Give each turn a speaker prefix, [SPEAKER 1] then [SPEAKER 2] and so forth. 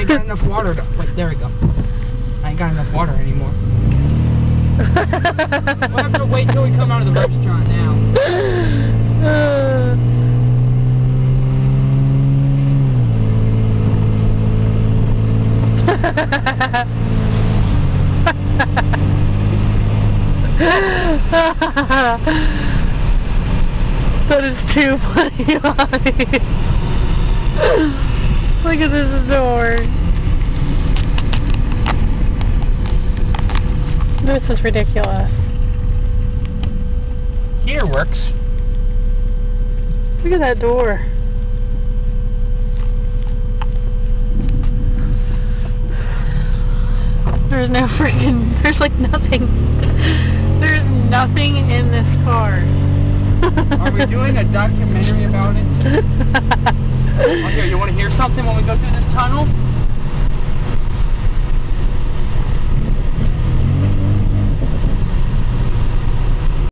[SPEAKER 1] ain't got enough water to... Wait, there we go. I ain't got enough water anymore. We'll have to wait till we come out of the restaurant now.
[SPEAKER 2] That is too funny. Look at this door. This is ridiculous.
[SPEAKER 1] Here works.
[SPEAKER 2] Look at that door. There's no freaking, there's like nothing. There's nothing in this car.
[SPEAKER 1] Are we doing a documentary about it? Oh, here, you want to hear something when we go through this tunnel?